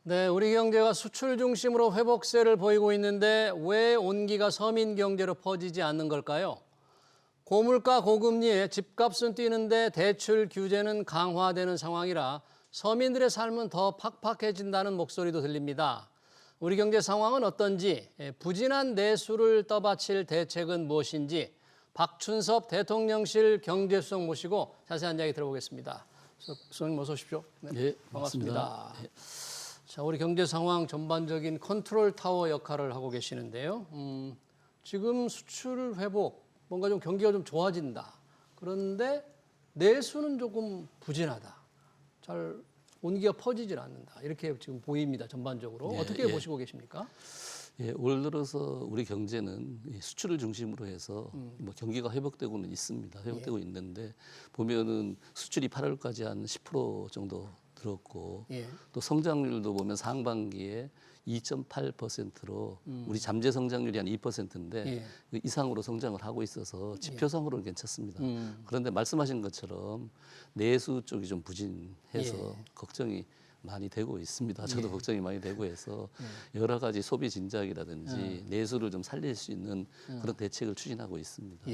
네, 우리 경제가 수출 중심으로 회복세를 보이고 있는데 왜 온기가 서민 경제로 퍼지지 않는 걸까요? 고물가 고금리에 집값은 뛰는데 대출 규제는 강화되는 상황이라 서민들의 삶은 더 팍팍해진다는 목소리도 들립니다. 우리 경제 상황은 어떤지, 부진한 내수를 떠받칠 대책은 무엇인지 박춘섭 대통령실 경제수석 모시고 자세한 이야기 들어보겠습니다. 수석님 어서 오십시오. 네, 반갑습니다. 네. 자, 우리 경제 상황 전반적인 컨트롤 타워 역할을 하고 계시는데요. 지금 수출 회복, 뭔가 좀 경기가 좀 좋아진다. 그런데 내수는 조금 부진하다. 잘 온기가 퍼지질 않는다. 이렇게 지금 보입니다. 전반적으로. 어떻게 보시고 계십니까? 예, 올 들어서 우리 경제는 수출을 중심으로 해서 뭐 경기가 회복되고는 있습니다. 회복되고 있는데 보면은 수출이 8월까지 한 10% 정도 들었고 또 성장률도 보면 상반기에 2.8%로 우리 잠재 성장률이 한 2%인데 그 이상으로 성장을 하고 있어서 지표상으로는 괜찮습니다. 그런데 말씀하신 것처럼 내수 쪽이 좀 부진해서 걱정이 많이 되고 있습니다. 저도 걱정이 많이 되고 해서 여러 가지 소비 진작이라든지 내수를 좀 살릴 수 있는 그런 대책을 추진하고 있습니다.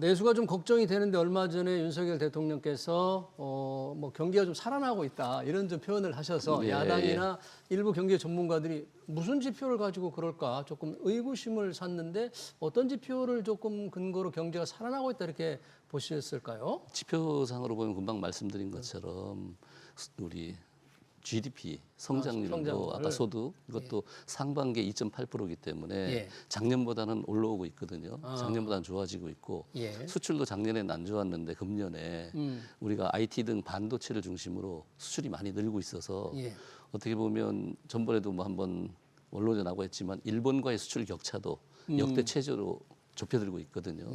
내수가 좀 걱정이 되는데 얼마 전에 윤석열 대통령께서 뭐 경기가 좀 살아나고 있다 이런 좀 표현을 하셔서 야당이나 일부 경제 전문가들이 무슨 지표를 가지고 그럴까 조금 의구심을 샀는데 어떤 지표를 조금 근거로 경제가 살아나고 있다 이렇게 보셨을까요? 지표상으로 보면 금방 말씀드린 것처럼 우리 GDP 성장률도 아까 소득 이것도 상반기에 2.8%이기 때문에 작년보다는 올라오고 있거든요. 작년보다는 좋아지고 있고 수출도 작년에는 안 좋았는데 금년에 우리가 IT 등 반도체를 중심으로 수출이 많이 늘고 있어서 어떻게 보면 전번에도 뭐 한번 언론에 나고 했지만 일본과의 수출 격차도 역대 최저로 좁혀들고 있거든요.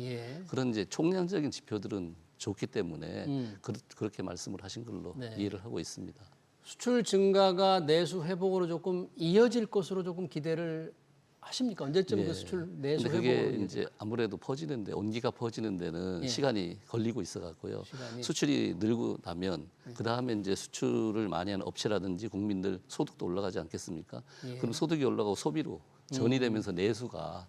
그런 이제 총량적인 지표들은 좋기 때문에 그렇게 말씀을 하신 걸로 이해를 하고 있습니다. 수출 증가가 내수 회복으로 조금 이어질 것으로 조금 기대를 하십니까? 언제쯤 그 수출 내수 회복으로? 그게 이제 아무래도 퍼지는데 온기가 퍼지는 데는 시간이 걸리고 있어 갖고요. 수출이 늘고 나면 그 다음에 이제 수출을 많이 하는 업체라든지 국민들 소득도 올라가지 않겠습니까? 그럼 소득이 올라가고 소비로 전이 되면서 내수가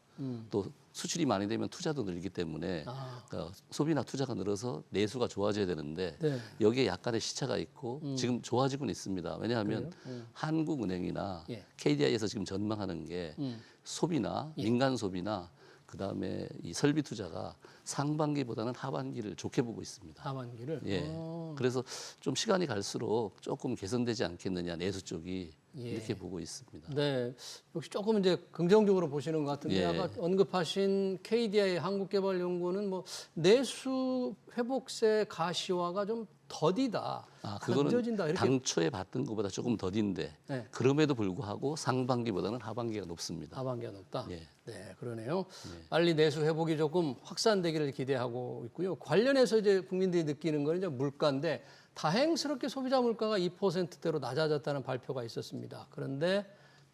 또 수출이 많이 되면 투자도 늘기 때문에 그러니까 소비나 투자가 늘어서 내수가 좋아져야 되는데 여기에 약간의 시차가 있고 지금 좋아지고는 있습니다. 왜냐하면 한국은행이나 KDI에서 지금 전망하는 게 소비나 민간 소비나 그다음에 이 설비 투자가 상반기보다는 하반기를 좋게 보고 있습니다. 하반기를? 그래서 좀 시간이 갈수록 조금 개선되지 않겠느냐 내수 쪽이 이렇게 보고 있습니다. 네, 역시 조금 이제 긍정적으로 보시는 것 같은데 아까 언급하신 KDI 한국개발연구는 뭐 내수 회복세 가시화가 좀 더디다. 그거는 이렇게. 당초에 봤던 것보다 조금 더딘데 그럼에도 불구하고 상반기보다는 하반기가 높습니다. 하반기가 높다. 네, 그러네요. 빨리 내수 회복이 조금 확산되기를 기대하고 있고요. 관련해서 이제 국민들이 느끼는 건 이제 물가인데 다행스럽게 소비자 물가가 2%대로 낮아졌다는 발표가 있었습니다. 그런데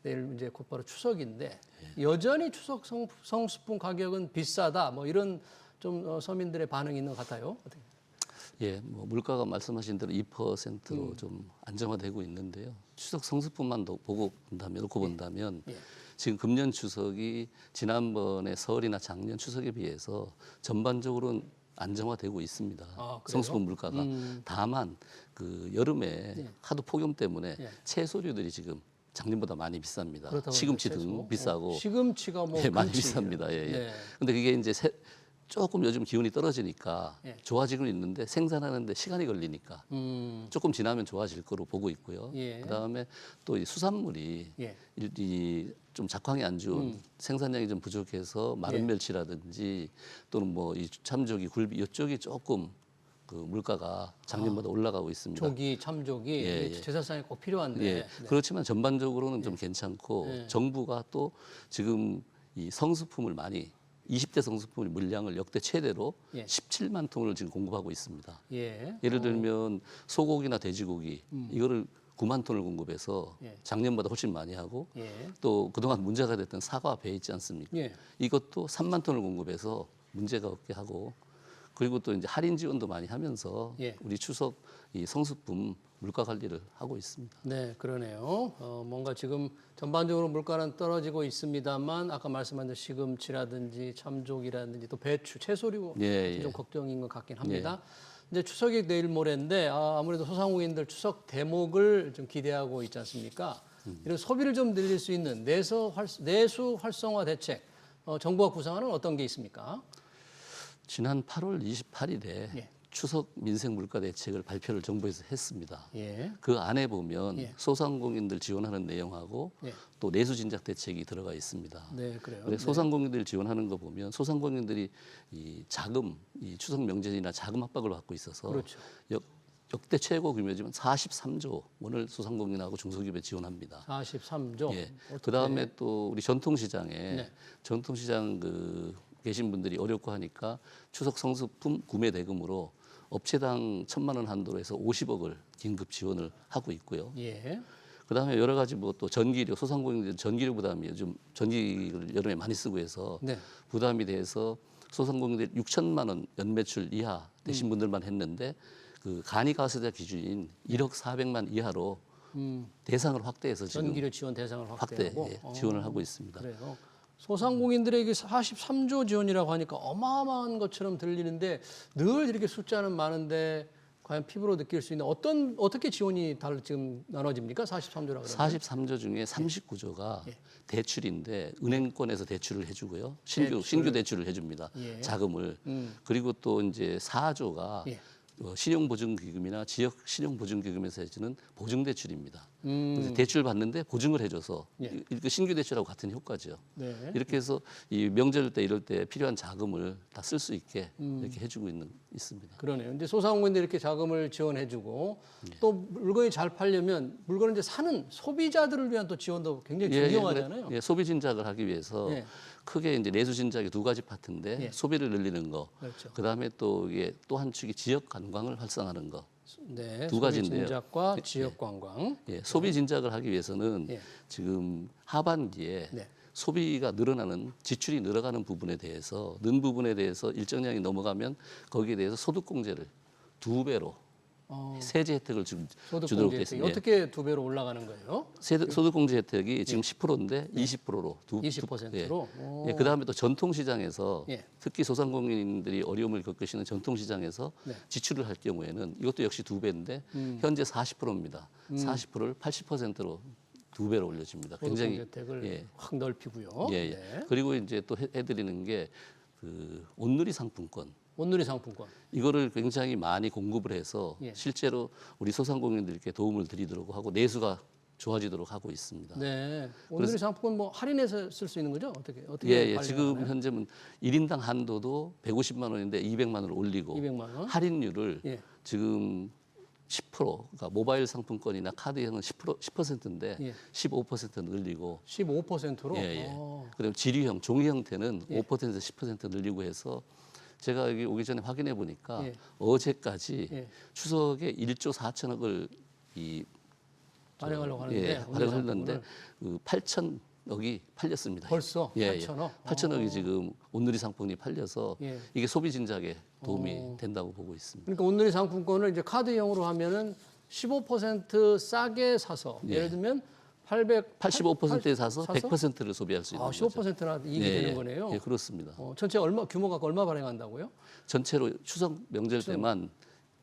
내일 이제 곧바로 추석인데 여전히 추석 성수품 가격은 비싸다. 뭐 이런 좀 서민들의 반응이 있는 것 같아요. 어떻게? 뭐 물가가 말씀하신 대로 2%로 좀 안정화되고 있는데요. 추석 성수품만 놓고 본다면 지금 금년 추석이 지난번에 설이나 작년 추석에 비해서 전반적으로는 안정화되고 있습니다. 성수품 물가가. 다만 그 여름에 하도 폭염 때문에 채소류들이 지금 작년보다 많이 비쌉니다. 시금치 등 비싸고. 시금치가 뭐 많이 비쌉니다. 근데 그게 이제 조금 요즘 기온이 떨어지니까 좋아지고 있는데 생산하는데 시간이 걸리니까 조금 지나면 좋아질 거로 보고 있고요. 그다음에 또 이 수산물이 좀 작황이 안 좋은 생산량이 좀 부족해서 마른 멸치라든지 또는 뭐 이 참조기, 굴비 이쪽이 조금 그 물가가 작년보다 올라가고 있습니다. 조기, 참조기 제사상에 꼭 필요한데. 그렇지만 전반적으로는 좀 괜찮고 정부가 또 지금 이 성수품을 많이 20대 성수품 물량을 역대 최대로 17만 톤을 지금 공급하고 있습니다. 예를 들면 소고기나 돼지고기 이거를 9만 톤을 공급해서 작년보다 훨씬 많이 하고 또 그동안 문제가 됐던 사과 배 있지 않습니까? 이것도 3만 톤을 공급해서 문제가 없게 하고 그리고 또 이제 할인 지원도 많이 하면서 우리 추석 이 성수품 물가 관리를 하고 있습니다. 네, 그러네요. 뭔가 지금 전반적으로 물가는 떨어지고 있습니다만 아까 말씀하신 시금치라든지 참족이라든지 또 배추, 채소류 예, 좀 예. 걱정인 것 같긴 합니다. 이제 추석이 내일 모레인데 아무래도 소상공인들 추석 대목을 좀 기대하고 있지 않습니까? 이런 소비를 좀 늘릴 수 있는 내수 활성화 대책 정부가 구상하는 어떤 게 있습니까? 지난 8월 28일에 예. 추석 민생 물가 대책을 발표를 정부에서 했습니다. 예. 그 안에 보면 예. 소상공인들 지원하는 내용하고 예. 또 내수 진작 대책이 들어가 있습니다. 네, 그래요. 그래서 소상공인들 지원하는 거 보면 소상공인들이 이 자금, 이 추석 명절이나 자금 압박을 받고 있어서 그렇죠. 역대 최고 규모지만 43조 원을 소상공인하고 중소기업에 지원합니다. 43조. 예. 그다음에 또 우리 전통시장에 네. 전통시장 계신 분들이 어렵고 하니까 추석 성수품 구매 대금으로 업체당 1,000만 원 한도로 해서 50억을 긴급 지원을 하고 있고요. 예. 그다음에 여러 가지 뭐 또 전기료 소상공인들 전기료 부담이 요즘 전기를 여름에 많이 쓰고 해서 네. 부담이 돼서 소상공인들 6천만 원 연매출 이하 되신 분들만 했는데 그 간이가세자 기준인 1억 400만 이하로 대상을 확대해서 지금 전기료 지원 대상을 확대 확대하고 지원을 하고 있습니다. 그래요. 소상공인들에게 43조 지원이라고 하니까 어마어마한 것처럼 들리는데 늘 이렇게 숫자는 많은데 과연 피부로 느낄 수 있는 어떻게 지원이 지금 나눠집니까? 43조라 그러면 43조 중에 39조가 대출인데 은행권에서 대출을 해주고요. 신규 대출을 해줍니다. 예. 자금을. 그리고 또 이제 4조가 예. 신용보증기금이나 지역 신용보증기금에서 해주는 보증대출입니다. 음. 그래서 대출 받는데 보증을 해줘서 예. 그 신규 대출하고 같은 효과죠. 네. 이렇게 해서 이 명절 때 이럴 때 필요한 자금을 다 쓸 수 있게 이렇게 해주고 있습니다. 그러네요. 이제 소상공인들 이렇게 자금을 지원해주고 예. 또 물건이 잘 팔려면 물건을 이제 사는 소비자들을 위한 또 지원도 굉장히 중요하잖아요. 예, 소비 진작을 하기 위해서 예. 크게 이제 내수 진작이 두 가지 파트인데 예. 소비를 늘리는 거, 그렇죠. 그다음에 또 이게 또 한 축이 지역 관광을 활성화하는 거. 네. 두 가지인데요. 소비 진작과 지역 관광. 예, 소비 진작을 하기 위해서는 예. 지금 하반기에 네. 소비가 늘어나는 지출이 늘어가는 부분에 대해서 는 부분에 대해서 일정량이 넘어가면 거기에 대해서 소득공제를 2배로 세제 혜택을 지금 주도록 소득공제 혜택이 됐습니다. 어떻게 2배로 올라가는 거예요? 소득공제 혜택이 지금 10%인데 20%로 20%로. 예, 그다음에 또 전통시장에서 예. 특히 소상공인들이 어려움을 겪으시는 전통시장에서 네. 지출을 할 경우에는 이것도 역시 2배인데 현재 40%입니다. 40%를 80%로 2배로 올려줍니다. 굉장히 굉장히 혜택을 예. 확 넓히고요. 예, 예. 네. 그리고 이제 또 해드리는 게 그 온누리 상품권. 온누리 상품권. 이거를 굉장히 많이 공급을 해서 예. 실제로 우리 소상공인들께 도움을 드리도록 하고 내수가 좋아지도록 하고 있습니다. 네. 온누리 상품권 뭐 할인해서 쓸 수 있는 거죠? 어떻게 예, 발행하나요? 지금 현재는 1인당 한도도 150만 원인데 200만 원을 올리고 200만 원. 할인율을 예. 지금 10% 그러니까 모바일 상품권이나 카드형은 10%인데 예. 15% 늘리고 15%로. 예, 예. 그다음 지류형 종이 형태는 5%에서 10% 늘리고 해서 제가 여기 오기 전에 확인해 보니까 예. 어제까지 예. 추석에 1조 4천억을 발행하려고 하는데 예, 발행했는데 그 8천억이 팔렸습니다. 벌써 예, 8천억? 8천억이 지금 온누리 상품이 팔려서 예. 이게 소비 진작에 도움이 된다고 보고 있습니다. 그러니까 온누리 상품권을 이제 카드형으로 하면은 15% 싸게 사서 예. 예를 들면 85%에 사서 100%를 소비할 수 있는 거죠. 15%나 이익이 예, 되는 예. 거네요. 예, 그렇습니다. 전체 규모가 얼마 발행한다고요? 전체로 추석 명절 때만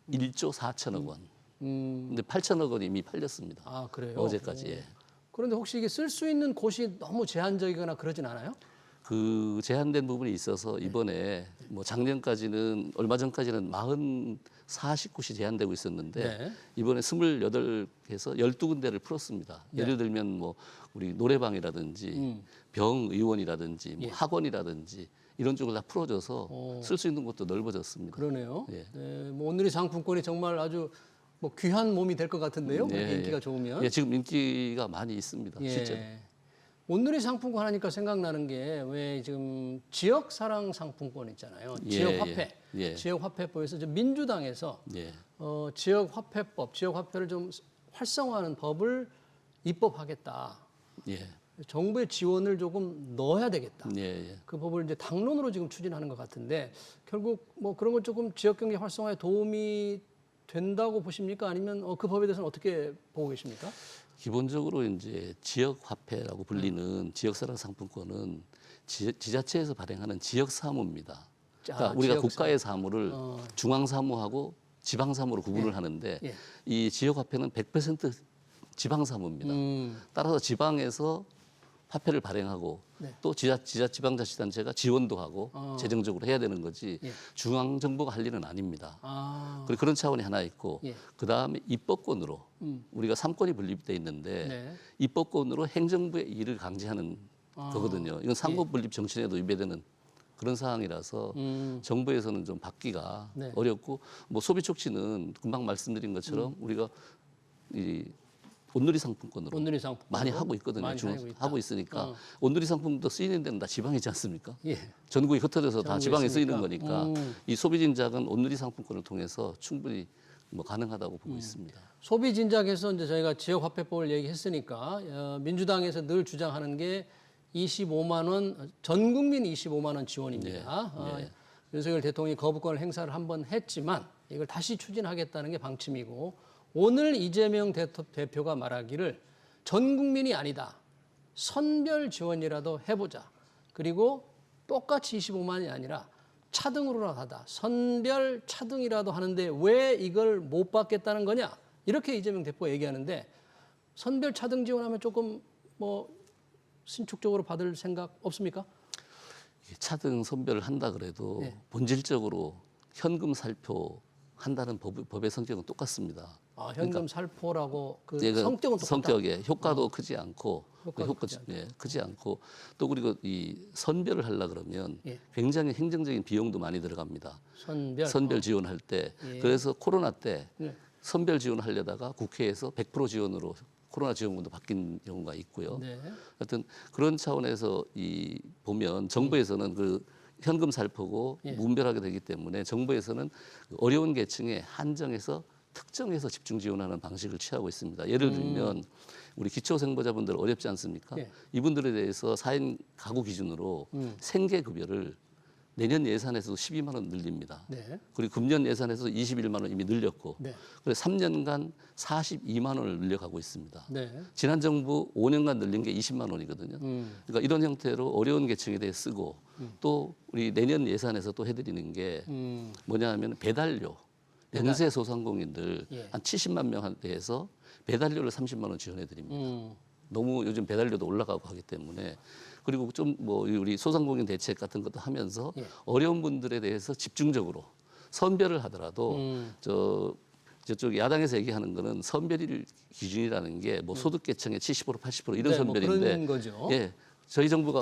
1조 4천억 원. 근데 8천억 원이 이미 팔렸습니다. 아, 그래요? 어제까지. 예. 그런데 혹시 이게 쓸 수 있는 곳이 너무 제한적이거나 그러진 않아요? 그 제한된 부분이 있어서 이번에 뭐 작년까지는 얼마 전까지는 44식구시 제한되고 있었는데 네. 이번에 28에서 12군데를 풀었습니다. 예를 들면 뭐 우리 노래방이라든지 병의원이라든지 뭐 학원이라든지 이런 쪽을 다 풀어줘서 쓸 수 있는 곳도 넓어졌습니다. 그러네요. 예. 네, 뭐 온누리 상품권이 정말 아주 뭐 귀한 몸이 될 것 같은데요. 그렇게 인기가 좋으면. 예, 지금 인기가 많이 있습니다. 예. 실제로. 온누리 상품권 하니까 생각나는 게 왜 지금 지역 사랑 상품권 있잖아요. 예, 지역 화폐. 예. 지역 화폐법에서 이제 민주당에서 예. 지역 화폐법, 지역 화폐를 좀 활성화하는 법을 입법하겠다. 예. 정부의 지원을 조금 넣어야 되겠다. 예. 예. 그 법을 이제 당론으로 지금 추진하는 것 같은데 결국 뭐 그런 걸 조금 지역 경제 활성화에 도움이 된다고 보십니까? 아니면 그 법에 대해서는 어떻게 보고 계십니까? 기본적으로 이제 지역 화폐라고 불리는 지역사랑 상품권은 지자체에서 발행하는 지역 사무입니다. 그러니까 우리가 지역 국가의 사무를 중앙 사무하고 지방 사무로 구분을 하는데 예. 이 지역 화폐는 100% 지방 사무입니다. 따라서 지방에서 화폐를 발행하고 네. 또 지방자치단체가 지원도 하고 재정적으로 해야 되는 거지 예. 중앙 정부가 할 일은 아닙니다. 아, 그리고 그런 차원이 하나 있고 예. 그 다음에 입법권으로 우리가 3권이 분립돼 있는데 네. 입법권으로 행정부의 일을 강제하는 거거든요. 이건 상법 분립 정신에도 위배되는 그런 사항이라서 정부에서는 좀 받기가 네. 어렵고 뭐 소비 촉진은 금방 말씀드린 것처럼 우리가 이 온누리 상품권으로 온누리 상품 많이 하고 있거든요. 많이 하고 있으니까 온누리 상품도 쓰이는 데는 다 지방이지 않습니까? 예. 전국이 흩어져서 다 전국에 지방에 쓰이는 있으니까. 거니까 이 소비 진작은 온누리 상품권을 통해서 충분히 뭐 가능하다고 보고 있습니다. 소비 진작에서 이제 저희가 지역 화폐법을 얘기했으니까 민주당에서 늘 주장하는 게 25만 원 전 국민 25만 원 지원입니다. 네. 윤석열 대통령이 거부권을 행사를 한번 했지만 이걸 다시 추진하겠다는 게 방침이고 오늘 이재명 대표가 말하기를 전 국민이 아니다. 선별 지원이라도 해보자. 그리고 똑같이 25만 원이 아니라 차등으로라도 하다. 선별 차등이라도 하는데 왜 이걸 못 받겠다는 거냐? 이렇게 이재명 대표가 얘기하는데 선별 차등 지원하면 조금 뭐 신축적으로 받을 생각 없습니까? 이게 차등 선별을 한다 그래도 네. 본질적으로 현금 살포 한다는 법의 성격은 똑같습니다. 아, 현금 살포라고 그 예, 그 성격은 똑같다. 성격에 효과도 크지 않고 효과도 크지 크지 않고 또 그리고 이 선별을 하려 그러면 예. 굉장히 행정적인 비용도 많이 들어갑니다. 선별. 선별 지원할 때 예. 그래서 코로나 때 네. 선별 지원하려다가 국회에서 100% 지원으로 코로나 지원금도 바뀐 경우가 있고요. 네. 하여튼 그런 차원에서 이 보면 정부에서는 그 현금 살포고 예. 무분별하게 되기 때문에 정부에서는 어려운 계층에 한정해서 특정해서 집중 지원하는 방식을 취하고 있습니다. 예를 들면 우리 기초생보자분들 어렵지 않습니까? 예. 이분들에 대해서 4인 가구 기준으로 생계급여를 내년 예산에서도 12만 원 늘립니다. 네. 그리고 금년 예산에서 21만 원 이미 늘렸고 네. 그래서 3년간 42만 원을 늘려가고 있습니다. 네. 지난 정부 5년간 늘린 게 20만 원이거든요. 그러니까 이런 형태로 어려운 계층에 대해 쓰고 또 우리 내년 예산에서 또 해드리는 게 뭐냐 하면 배달료. 연세 소상공인들 예. 한 70만 명에 대해서 배달료를 30만 원 지원해 드립니다. 너무 요즘 배달료도 올라가고 하기 때문에 그리고 좀 뭐 우리 소상공인 대책 같은 것도 하면서 예. 어려운 분들에 대해서 집중적으로 선별을 하더라도 저쪽 야당에서 얘기하는 거는 선별 기준이라는 게 뭐 소득 계층의 70% 80% 이런 네, 뭐 선별인데 그런 거죠. 예.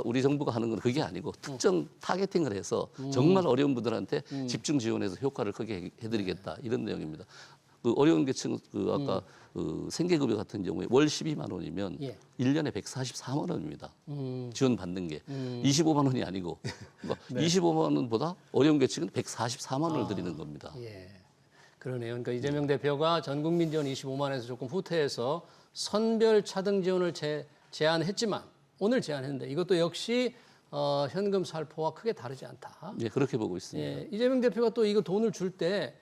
우리 정부가 하는 건 그게 아니고 특정 타겟팅을 해서 정말 어려운 분들한테 집중 지원해서 효과를 크게 해드리겠다 이런 내용입니다. 그 어려운 계층 그 아까 그 생계급여 같은 경우에 월 12만 원이면 예. 1년에 144만 원입니다. 지원 받는 게 25만 원이 아니고 그러니까 네. 25만 원보다 어려운 계층은 144만 원을 드리는 겁니다. 예. 그러네요. 그러니까 이재명 대표가 전 국민 지원 25만 원에서 조금 후퇴해서 선별 차등 지원을 제안했지만 오늘 제안했는데 이것도 역시 현금 살포와 크게 다르지 않다. 예, 그렇게 보고 있습니다. 예, 이재명 대표가 또 이거 돈을 줄 때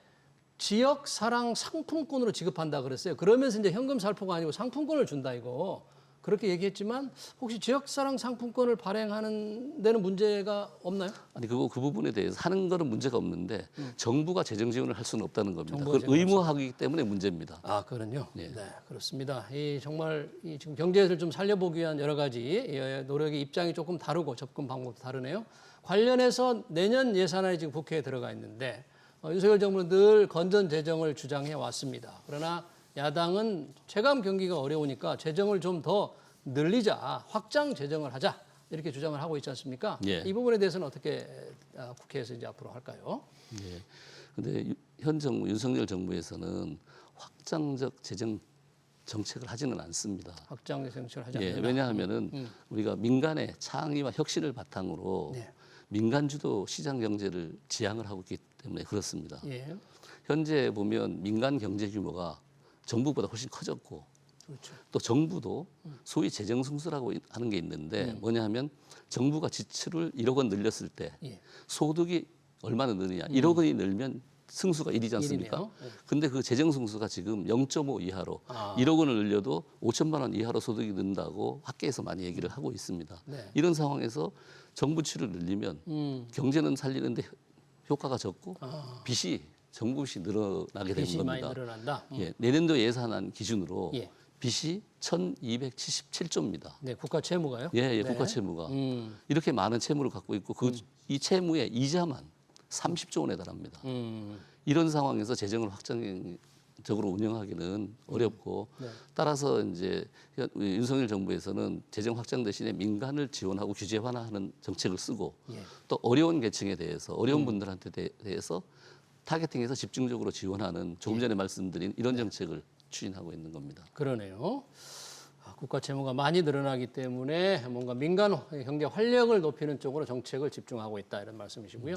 지역 사랑 상품권으로 지급한다 그랬어요. 그러면서 이제 현금 살포가 아니고 상품권을 준다 이거. 그렇게 얘기했지만 혹시 지역 사랑 상품권을 발행하는 데는 문제가 없나요? 아니 그 부분에 대해서 하는 거는 문제가 없는데 정부가 재정 지원을 할 수는 없다는 겁니다. 정부가 그걸 의무화하기 때문에 문제입니다. 아, 그런요. 예. 네, 그렇습니다. 정말 지금 경제를 좀 살려보기 위한 여러 가지 노력의 입장이 조금 다르고 접근 방법도 다르네요. 관련해서 내년 예산안이 지금 국회에 들어가 있는데 윤석열 정부는 늘 건전 재정을 주장해 왔습니다. 그러나 야당은 체감 경기가 어려우니까 재정을 좀 더 늘리자, 확장 재정을 하자 이렇게 주장을 하고 있지 않습니까? 예. 이 부분에 대해서는 어떻게 국회에서 이제 앞으로 할까요? 예. 근데 현 정부 윤석열 정부에서는 확장적 재정 정책을 하지는 않습니다. 확장 재정을 하지 예, 않는다. 왜냐하면은 우리가 민간의 창의와 혁신을 바탕으로 네. 민간 주도 시장 경제를 지향을 하고 있기 때문에 그렇습니다. 예, 현재 보면 민간 경제 규모가 정부보다 훨씬 커졌고 그렇죠. 또 정부도 소위 재정 승수라고 하는 게 있는데 뭐냐 하면 정부가 지출을 1억 원 늘렸을 때 예. 소득이 얼마나 느느냐 1억 원이 늘면 승수가 1이지 않습니까? 일이네요. 네. 근데 그 재정 승수가 지금 0.5 이하로 아. 1억 원을 늘려도 5천만 원 이하로 소득이 는다고 학계에서 많이 얘기를 하고 있습니다. 네. 이런 상황에서 정부 출을 늘리면 경제는 살리는데 효과가 적고 빚이 정부 빚이 늘어나게 되는 빚이 많이 겁니다. 늘어난다. 예, 내년도 예산안 기준으로 예. 빚이 1,277조입니다. 네, 국가 채무가요? 예, 예, 네. 국가 채무가 이렇게 많은 채무를 갖고 있고 이 채무의 이자만 30조 원에 달합니다. 이런 상황에서 재정을 확장적으로 운영하기는 어렵고 네. 따라서 이제 윤석열 정부에서는 재정 확장 대신에 민간을 지원하고 규제 완화하는 정책을 쓰고 예. 또 어려운 계층에 대해서 어려운 분들한테 대해서 타겟팅해서 집중적으로 지원하는 조금 전에 말씀드린 이런 정책을 추진하고 있는 겁니다. 그러네요. 국가 채무가 많이 늘어나기 때문에 뭔가 민간 경제 활력을 높이는 쪽으로 정책을 집중하고 있다 이런 말씀이시고요.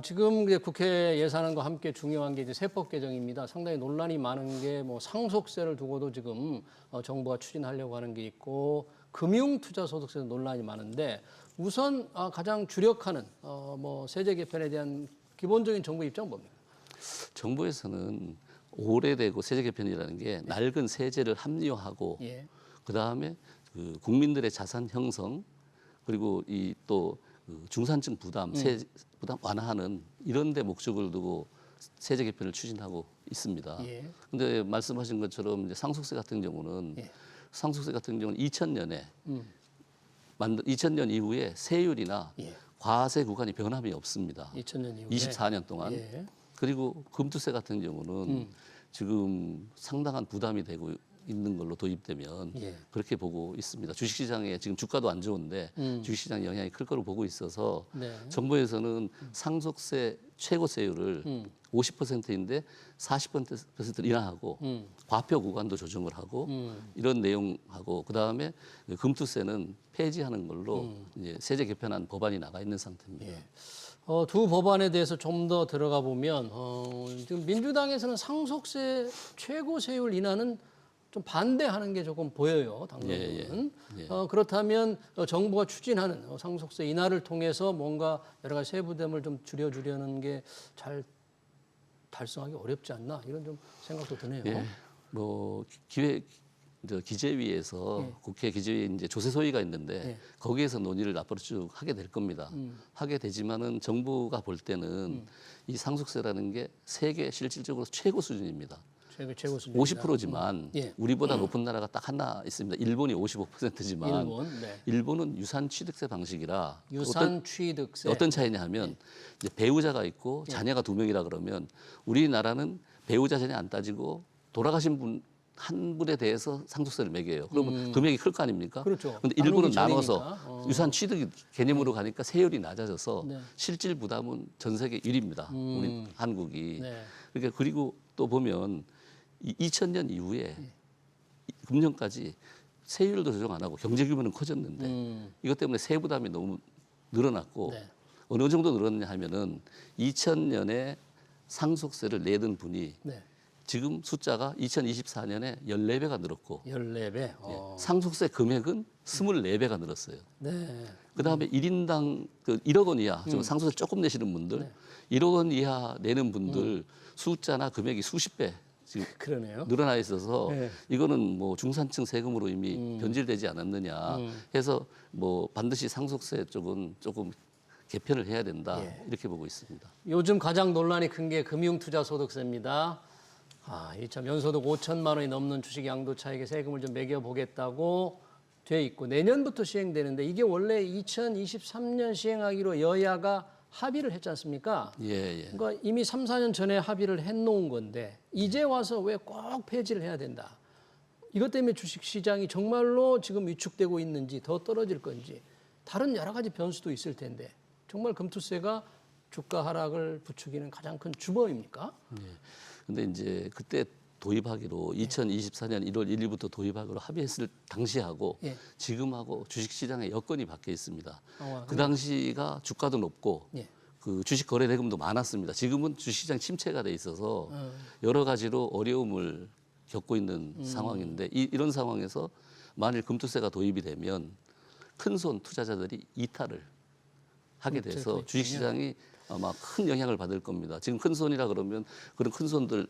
지금 이제 국회 예산안과 함께 중요한 게 이제 세법 개정입니다. 상당히 논란이 많은 게 뭐 상속세를 두고도 지금 정부가 추진하려고 하는 게 있고 금융투자소득세 논란이 많은데 우선 가장 주력하는 뭐 세제 개편에 대한 기본적인 정부 입장 뭡니까? 정부에서는 오래되고 세제 개편이라는 게 낡은 세제를 합리화하고 예. 그 다음에 그 국민들의 자산 형성 그리고 이 또 중산층 부담, 세 부담 완화하는 이런 데 목적을 두고 세제 개편을 추진하고 있습니다. 예. 근데 말씀하신 것처럼 이제 상속세 같은 경우는 예. 상속세 같은 경우는 2000년에 2000년 이후에 세율이나 예. 과세 구간이 변함이 없습니다. 2000년 이후에 24년 동안. 예. 그리고 금투세 같은 경우는 지금 상당한 부담이 되고 있는 걸로 도입되면 예. 그렇게 보고 있습니다. 주식시장에 지금 주가도 안 좋은데 주식시장 영향이 클 거로 보고 있어서 네. 정부에서는 상속세 최고세율을 50%인데 40%를 인하하고 과표 구간도 조정을 하고 이런 내용하고 그 다음에 금투세는 폐지하는 걸로 이제 세제 개편안 법안이 나가 있는 상태입니다. 예. 두 법안에 대해서 좀 더 들어가 보면 지금 민주당에서는 상속세 최고세율 인하는 좀 반대하는 게 조금 보여요. 당론은. 그렇다면 정부가 추진하는 상속세 인하를 통해서 뭔가 여러 가지 세부담을 좀 줄여주려는 게 잘 달성하기 어렵지 않나 이런 좀 생각도 드네요. 예, 뭐 기재위에서 예. 국회 기재위에 이제 조세 소위가 있는데 예. 거기에서 논의를 앞으로 쭉 하게 될 겁니다. 하게 되지만은 정부가 볼 때는 이 상속세라는 게 세계 실질적으로 최고 수준입니다. 최고 수준 50%지만 예. 우리보다 높은 나라가 딱 하나 있습니다. 일본이 55%지만 일본, 네. 일본은 유산 취득세 방식이라 유산 취득세 어떤 차이냐 하면 이제 배우자가 있고 자녀가 2명이라 그러면 우리나라는 배우자 자녀 안 따지고 돌아가신 분 한 분에 대해서 상속세를 매겨요. 그러면 금액이 클 거 아닙니까? 그렇죠. 근데 일본은 나누기 나눠서 전이니까. 유산 취득 개념으로 가니까 세율이 낮아져서 네. 실질 부담은 전 세계 1위입니다. 우리 한국이. 네. 그러니까 그리고 또 보면 2000년 이후에 금년까지 세율도 조정 안 하고 경제 규모는 커졌는데 이것 때문에 세 부담이 너무 늘어났고 네. 어느 정도 늘었냐 하면은 2000년에 상속세를 내던 분이 네. 지금 숫자가 2024년에 14배가 늘었고 14배. 상속세 금액은 24배가 늘었어요. 네. 그다음에 1인당 1억 원 이하, 좀 상속세 조금 내시는 분들, 1억 원 이하 내는 분들 숫자나 금액이 수십 배 지금 그러네요. 늘어나 있어서 네. 이거는 뭐 중산층 세금으로 이미 변질되지 않았느냐 해서 뭐 반드시 상속세 쪽은 조금 개편을 해야 된다 이렇게 보고 있습니다. 요즘 가장 논란이 큰 게 금융투자소득세입니다. 이참 연소득 5천만 원이 넘는 주식 양도차익에 세금을 좀 매겨보겠다고 돼 있고 내년부터 시행되는데 이게 원래 2023년 시행하기로 여야가 합의를 했지 않습니까? 예. 그러니까 이미 3, 4년 전에 합의를 해놓은 건데 이제 와서 왜 꼭 폐지를 해야 된다. 이것 때문에 주식시장이 정말로 지금 위축되고 있는지 더 떨어질 건지 다른 여러 가지 변수도 있을 텐데 정말 금투세가 주가 하락을 부추기는 가장 큰 주범입니까? 근데 이제 그때 도입하기로 2024년 1월 1일부터 도입하기로 합의했을 당시하고 예. 지금하고 주식시장의 여건이 바뀌어 있습니다. 아, 그 당시가 주가도 높고 예. 그 주식 거래 대금도 많았습니다. 지금은 주식시장 침체가 돼 있어서 여러 가지로 어려움을 겪고 있는 상황인데 이런 상황에서 만일 금투세가 도입이 되면 큰손 투자자들이 이탈을 하게 돼서 주식시장이 아마 큰 영향을 받을 겁니다. 지금 큰 손이라 그러면 그런 큰 손들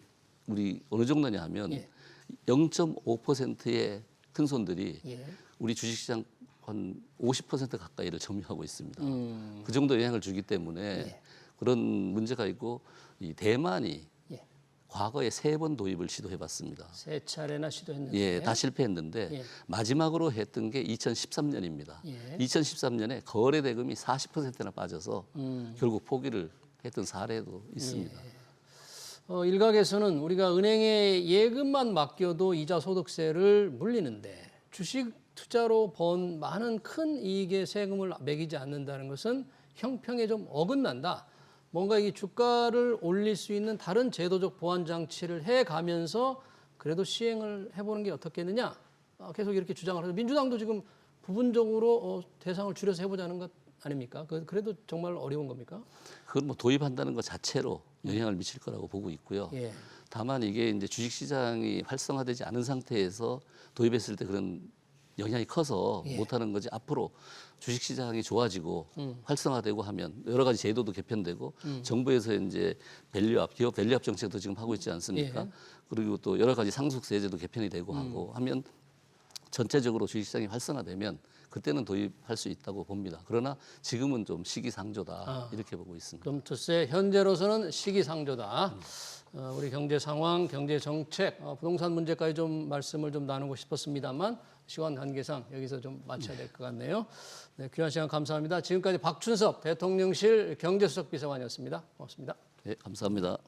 우리 어느 정도냐 하면 예. 0.5%의 큰 손들이 예. 우리 주식시장 한 50% 가까이를 점유하고 있습니다. 음. 그 정도 영향을 주기 때문에 예. 그런 문제가 있고 이 대만이 예. 과거에 3번 도입을 시도해봤습니다. 세 차례나 시도했는데. 예, 다 실패했는데 예. 마지막으로 했던 게 2013년입니다. 예. 2013년에 거래 대금이 40%나 빠져서 음. 결국 포기를 했던 사례도 있습니다. 일각에서는 우리가 은행에 예금만 맡겨도 이자 소득세를 물리는데 주식 투자로 번 많은 큰 이익에 세금을 매기지 않는다는 것은 형평에 좀 어긋난다. 뭔가 이 주가를 올릴 수 있는 다른 제도적 보완 장치를 해가면서 그래도 시행을 해보는 게 어떻겠느냐. 계속 이렇게 주장을 해서 민주당도 지금 부분적으로 대상을 줄여서 해보자는 것 아닙니까? 그래도 정말 어려운 겁니까? 그건 뭐 도입한다는 것 자체로 영향을 미칠 거라고 보고 있고요. 예. 다만 이게 이제 주식시장이 활성화되지 않은 상태에서 도입했을 때 그런 영향이 커서 예. 못하는 거지. 앞으로 주식시장이 좋아지고 활성화되고 하면 여러 가지 제도도 개편되고 정부에서 이제 밸류업, 기업 밸류업 정책도 지금 하고 있지 않습니까? 예. 그리고 또 여러 가지 상속세제도 개편이 되고 하고 하면 전체적으로 주식시장이 활성화되면 그때는 도입할 수 있다고 봅니다. 그러나 지금은 좀 시기상조다 이렇게 보고 있습니다. 금투세 현재로서는 시기상조다. 우리 경제 상황, 경제 정책, 부동산 문제까지 좀 말씀을 좀 나누고 싶었습니다만 시간 관계상 여기서 좀 마쳐야 될 것 같네요. 네, 귀한 시간 감사합니다. 지금까지 박춘석 대통령실 경제수석 비서관이었습니다. 고맙습니다. 네, 감사합니다.